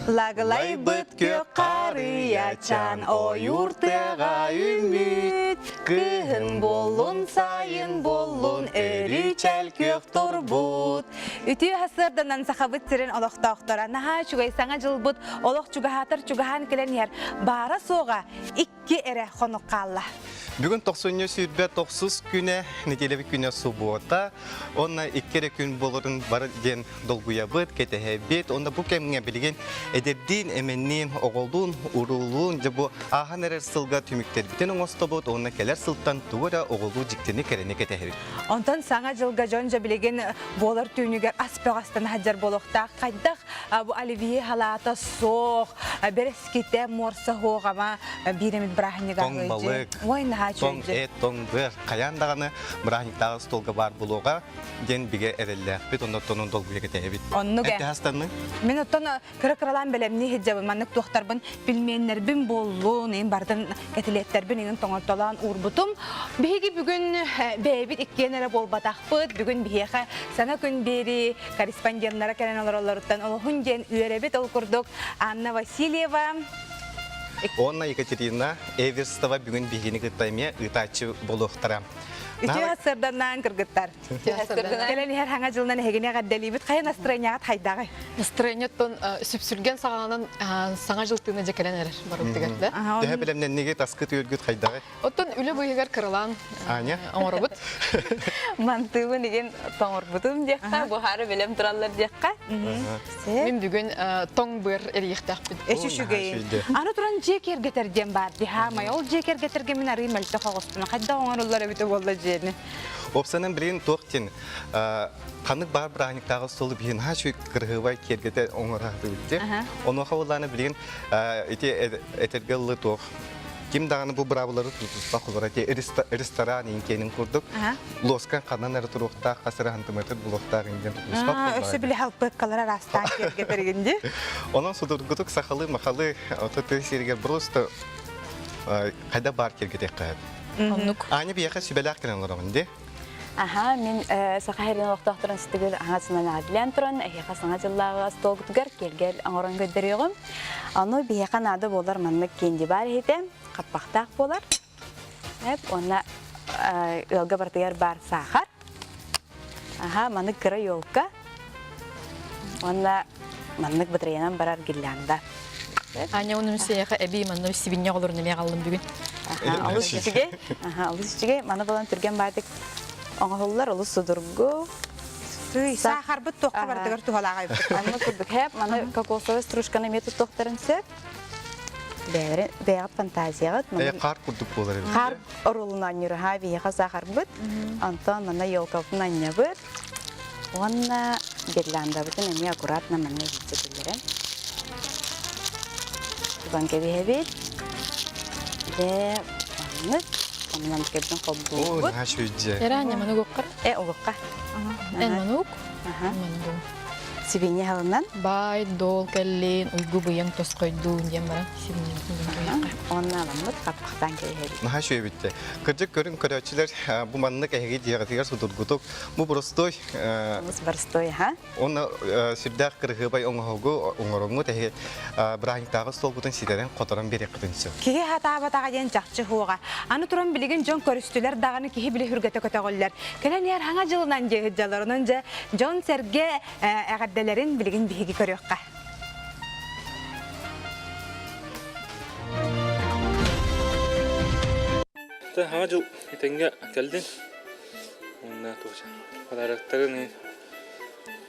Lagılay büt gök karıyaçan o yurtega ümit. Kıhın bolun sayın bolun eriçel gök turbut. Ütü hasırdanan sahabıt sirin olaq doktora. Naha çugay sana jılbıt olaq çugahatır çugahan kilen yer. Bara soğa iki ere xonuk kalla. Bugün 90 sürbe 90 güne nedelebik güne subota. Onna ikkere gün bolurun var gen dolguya bıt ketehebet. Onda bu kemine bilgen edebdin emennin oğuldun urulun bu ahan erer sılga tümükter. Biten oğustobot onna keler sıltan tuğra oğuldu ciktini kerene ketehebet. Ondan sana jılga jonca bilgen bolar tüynüger aspağastan hajar boloqta qaydak bu aliviye halata soğ bereskite morsa hoğ ama biremit brahniga Tong balık. Tong et, tong bir. Kayan dağını bırakıp dağı stolga var buluğa gen bige ereller. Bet onda tonun dolguya ketehebet. Onu ge. Ette hastanın? Men otan kırıkıralan belem ne hicabın manlık doktorbun bilmeyenler bin bollu neyin bardan ketiletler binin toңortolan urbutum. Bihigi bugün bebit ikkenere bol bataqpıt. Bugün bihiqa sana gün beri korrespondentlere kelen olarlardan olhun gen üyerebet olkurduk. Anna Vasilyeva. Onna Екатерина Эверстова бүгін бігені кыттаймия ытачы болуқтарам. Ütü hasırdan kırgıtlar. Kelen her hanga жылынан hegene gaddelibit kaya настроениyaga taydağı. Настроениятон сүпсүлген сағанын саңа жылтыны жекелен әрір барып дегерді. Төһә белемнән неге таскы түйөлгүт хайдагы? Оттон үлі бұйығар кырылан Аня? оңырыбыт. Мантыбы деген тоңорбутум дияққа, бұхары білем тұралар дияққа. Мен бүгін тоң бір әріқтақпын. Eşi şügeyin. Anu turan jeker getirgen bar diha may ol jeker getirgen min arı melte xoğustuna. Hayda oңarullar bite bolda jeni. Опсанын бірін тоқтен қанық бар бірағынықтағы столы білген хашу кірғывай кергеде оңырағды өтті. Оны қауыланы білген әтергелі тоқ. Ким дағаны бұл бұрабылары тұтыспақ олар әте ресторан енкенін құрдық. Лосқан қанан әрі тұруқта қасыры антыметр бұлықтағы енген тұтыспақ олар. Өсі білі халпық қалар арастан кергетергенде. Onun sudurguduk sakalı makalı ototu serger просто қайда бар кергедек қайып. Оннук. Ани бияқа sübelak кенен оларғынде. Аха, мен сақайрын оқтақтырын сітігіл аңасынан адылен тұрын, әйеқа саңа жыллағы стол күтігер келгел аңырын көддіріғым. Аны бияқа нады болар маннық кенде бар ете, қатпақтақ болар. Оны өлгі бартығар бар сақар. Аха, маннық кірі елка. Оны маннық бұтырайынан барар гиллянда. Аня оның сейеқі әбей манны сибинне олар неме қалым бүгін. Алыс ішіге, маны болан түрген бардық. Оңғылар олыс судырғы. Сахар бұт тоққа бардығыр туғалаға өпті. Аны күрдік хәп, маны кокосовый стружканы метод тоқтарын сөп. Бәғат фантазияғыт. Қар күрдік болар. Қар ұрылынан үрі ха бейіға сахар бұт. Антон мана елкаптың анне бұт. Оңна герланда бұтын әме аккуратна мана жетсекелерін. Туған кәбе бет. Де баңыз. Ondan kebden kabul. Oo, ne şöyle. Eranya manı gokkar. Oğukka. En manuk. Sibinye halından. Bay, dol, kellin, uygu bıyang tos koyduğun diye bana sibinye. Ondan alamız kapaktan geliyor. Ne şöyle bitti. Kırcık görün körüçüler bu manlık ehli diye diğer sudurguduk. Bu prostoy. Biz barstoy ha. Ona sübdak kırığı bay onğugu onğurumu tehe Brahim tağı stol gudun sideren kotoran bir yakıtınsı. Kihi hata batağa yen çakçı huğa. Anı turan bilgin jon körüstüler dağını kihi bile hürgete köteğoller. Kelen yer hanga жылынан jehidjalarının je jon serge əğəddələrin bilgin bihigi körüqqa. Hangi yıl itenge geldin? Ondan tuğuşa. Hadaraktarını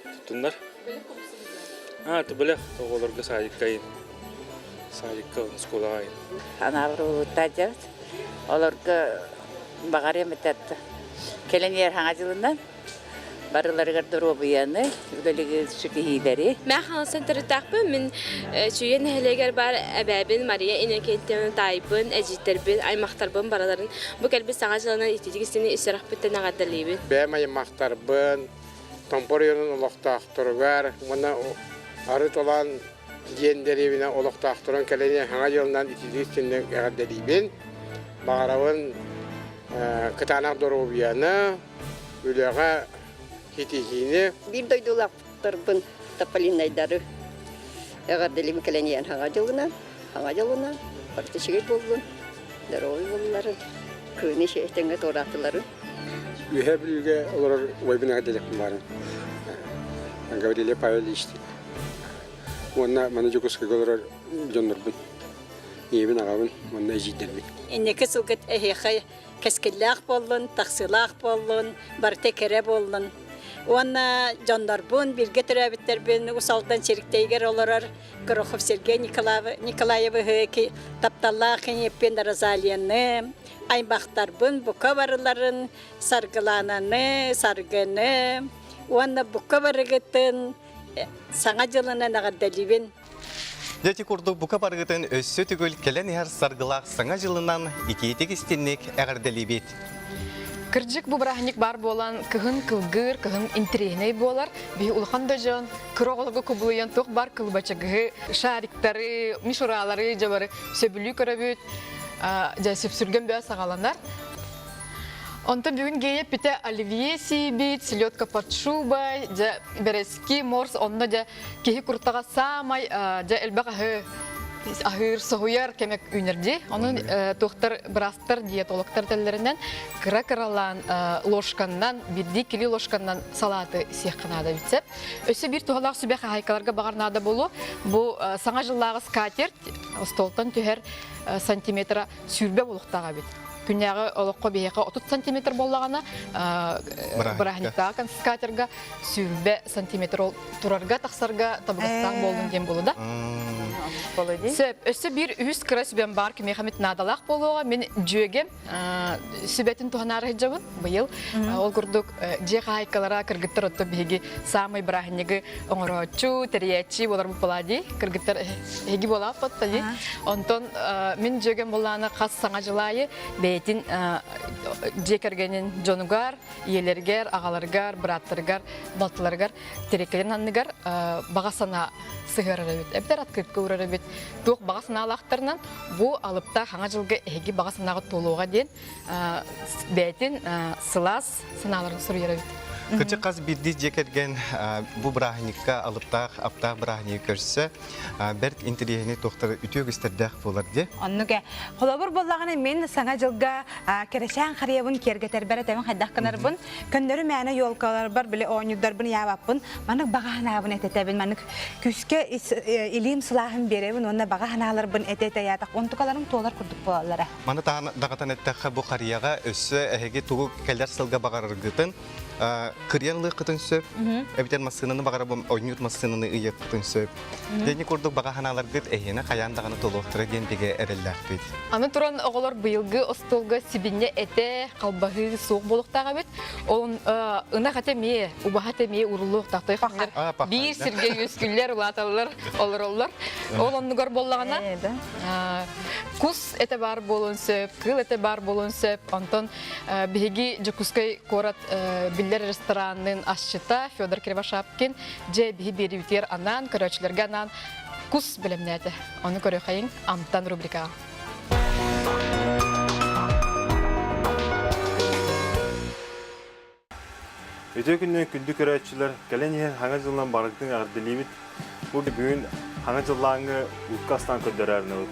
tuttunlar. Ha, tübelek. Oğullarga sadikayın. Sadikka skolayın. Anarı uğutacağız. Olarga bağarıya mıtattı. Kelen yer hangi yılından? Barıları duru bu yanı, ülkeleri şükihileri. Ben hansen taraftarım. Min şuyen heleger bar ababin Maria inekenten taybın, ecitterbin, aymaktarbın baraların. Bu kelbi sağacılarından ihtiyacını israf bitten ağadalibin. Ben aymaktarbın, temporiyonun olaqtaqtırgar, bana arıt olan genderevine olaqtaqtıran keleni hangi yılından ihtiyacını ağadalibin. Bağıravın kıtanak duru bu yanı, ülkeleri Hitihini bir doydulak tarbın tapalinayları. Эғарделим келениян хаңа жылынан, партишігер болдun, дарой болуларын, көне шейтенге торатыларын. Ühe bir ülke olur oybuna gidelim bari. Gavriyle paylaştı işte. Onunla bana çok sıkı olur canlarım. İyi bir ağabey, onunla izledim. İnneki sılgıt ehiyakay keskillak bollun, taksılak bollun, bartekere bollun. Ona canlarım bir getirebilir ben usaldan çerikteyger olurlar. Kırıkov Sergey Nikolayev'ı ki taptallak yepen razalyanı. Ay baktarbın bu kavarların sargılananı, sargını. Ona bu kavarıgıtın sana cılına nağadalibin. Дети курдук бука баргытын өссө түгөл келен яр саргылак саңа жылынан икиетик истинник әгәрделибет. Кырджик бу брахник бар болан кыгын кылгыр, кыгын интригней болар. Би улхан да жон кыроголго кубулуян ток бар кылбачагы, шариктары, мишуралары жабары сөбүлү көрөбүт. Жа сөпсүргөн бөө сагаландар. Онтон бүгін гейеп бите оливье сибит, селедка под шубой, жа берески морс, онно жа кехи куртага самай, жа элбек ахыр соғуяр кемек үнерди. Onun тоқтар брастар диетологтар теллеринен кыра-кыралан ложканнан, бирди кили ложканнан салаты сиякканада битсеп. Өсі бір туғалақ сүбәқ хайкаларға бағарнада болу. Бұл саңа жыллағы скатерть, столтан түхер сантиметра сүрбе болуқтаға бит. Күнняғы олыққа бейеқа 30 сантиметр болағана брахниктағы скатерға сүрбе сантиметр тұрарға тақсарға табығыстан болдың дем болу да. Өсі бір үз кіра сүбен бар кеме қамет надалақ болуға мен жүйегем сүбетін туғанары жабын бұйыл. Ол күрдік жеға айкалара кіргіттер отты бейге самай брахнигі оңырочу, териячи болар бұл полади. Кіргіттер егі болап отты. Онтон мен жүйегем болағына қас саңа жылайы бейтін жекергенін жонугар, иелергер, ағаларгар, браттаргар, балтыларгар, терекелен анныгар бағасана сығырары бет. Әбдер открытка ұрары бет. Тоқ бағасына алақтарынан бұл алыпта хаңа жылғы әйгі бағасынаға толуға ден бәйтін сылас сыналарын сұрыйары бет. Кычы қаз бірді жекерген бұл брахникка алыптақ, аптақ брахник көрсі, бәрт интерегіне тоқтары үтіг істердәқ болар де? Оннуге, қолабыр болағаны мен саңа жылға керешен қариябын кергетер бәрі тәмін қайдақ қанарбын. Көндері мәні yolkalar бар, білі ойнюдарбын ябаппын. Манық бағағанабын әтетәбін, манық күске илим сылағын беребін, онына бағағаналарбын әтеті ятақ. Онтықаларым толар күрдік болалары. Маны дағатан әттәққа бұл қарияға өсі әйге туғы кәлдер сылға бағарырғытын Кырьянлы кытын сөп, әбитен масынаны бағара бом ойнют масынаны ыйып кытын сөп. Дени курдук бага ханалар гыт эйне каяндаганы толуктыры дендеге эрелләр бит. Аны туран оголор быйылгы остолга сибинне эте калбагы сук болуктага бит. Ол ына хатеме, убахате ме урулук тактай хаңар. Бир сирге өскүлләр улаталар, олороллар. Ол оннугар боллагана. Кус эте бар болун сөп, кыл эте бар болун сөп. Антон биги жукускай корат Биллер ресторанның ашчыта Федор Кривошапкин же бери битер анан көрөчүлөргө анан кус билемнети. Оны көрө кайын амтан рубрика. Өтө күннен күндү көрөчүлөр келен хаңа жылдан барыктын ардылимит. Бул бүгүн хаңа жыллаңы уткастан көдөрөрүнө.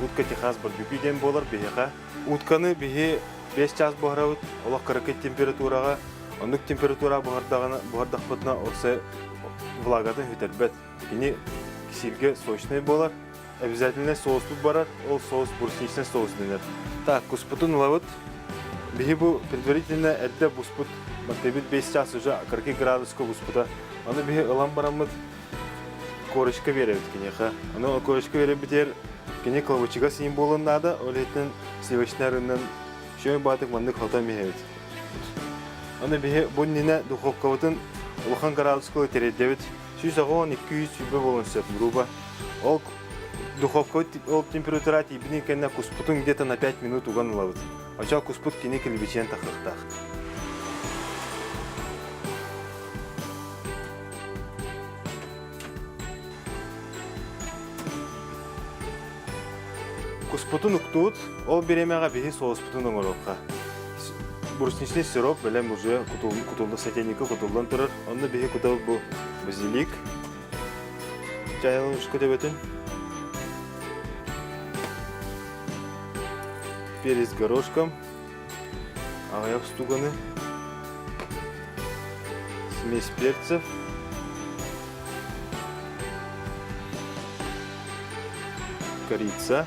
Утка техас бір бүкүйден болар бейха. Утканы бейе 5 час бохарабыт, олақ 40 температураға, онық температура бұғардақпытына осы влагатын хүтербет. Кені кисилге сочный болар, обязательно соуспут барар, ол соус брусничный соус денер. Так, куспутын лавыт, бейе бұл предварительно әрді бұспут, бактебит 5 час уже 40 градусқа бұспута. Оны бейе ылам барамыт корочка веребет кенеха. Оны корочка веребетер, кене клавычыға сейін болын нада, олетін сливочнарынан шөй батық мандық халтан мехевет. Оны бейе бұл нені духовкавытын улхан градусқа тереддевет. Сүйс ағуан 200 сүйбе болын сөп груба. Ол духовкавыт температура тейбіне кәнна куспутын где-то на 5 минут уған ұлавыт. Ача куспут кене келбечен тақықтақ. Куспутун уктуут, ол беремеға бейі соуспутун оңыроққа. Брусничный сироп, бәлем уже кутулды сотейника кутулдан тұрыр. Онны бейі кутал бұл базилик, жайылым үш көтөбөтүн. Перец горошком, аяк стуганы, смесь перцев, корица,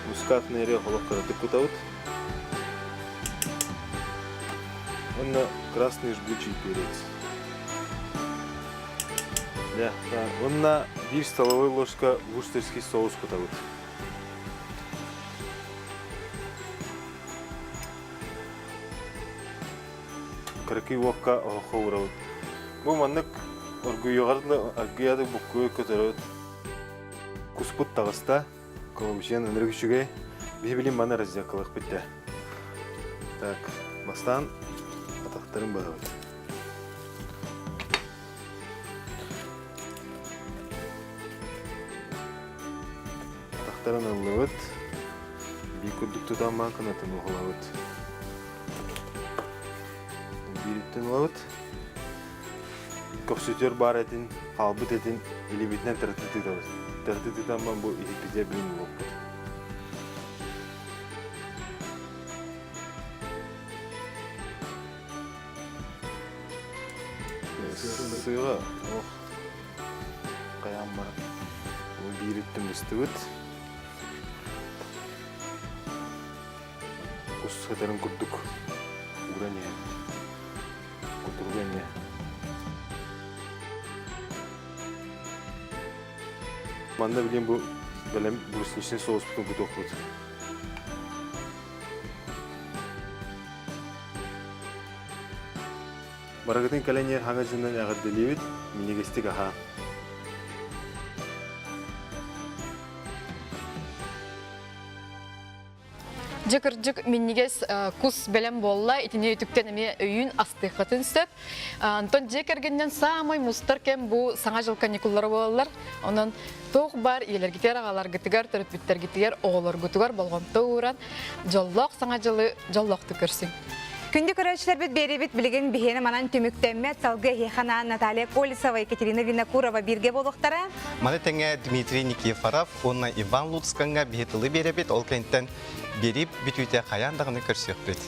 мускатный орех олохкараты кутаут, красный жгучий перец. Онна 1 столовая ложка вустерский соус кутаут. Караки уокка охоураут. Бу маннык оргуйогарлы аргияды буккуй көтөрөт. Куспут тагыста колумчен энергичүгө бибилин мана раздякалык битте. Так, бастан атактарын барабыт. Атактарын алыбыт. Бикудук тутан банканатын угулабыт. Бириттен алабыт. Көпсүтөр бар этин, халбыт этин, илибитнен тартытытабыз. Тартытытан бу ихипизе билин болуппут. Сыйга, каян бар. Бириттен үстүбүт. Кусхатарын курдук. Уране. Кутургане. Манда билем бу белем брусничный соус бутун буток бут. Барагатын каленер хангажынан ягадделибит минигестик аха. Жекіржік меннегес кус бәлем болла, итіне үтіктен әме өйін астықатын сөп. Антон жекергеннен самай мұстар кем бұл саңа жыл каникуллары болалар. Онан тоқ бар, елергетер ағалар гітігер, түріп біттер гітігер, оғылар гітігер болған тоғыран. Жоллақ саңа жылы жоллақты көрсің. Күнді көрәшілер бет беребет білген бігені манан түміктәмет салғы Хейхана Наталья Колесова, Екатерина Винокурова бірге болуқтара. Маны тәңе Дмитрий Никифоров, онна Иван Луцканға бетілі беребет, ол кәнттен беріп бүтүйте қаяндағыны көрсек бет.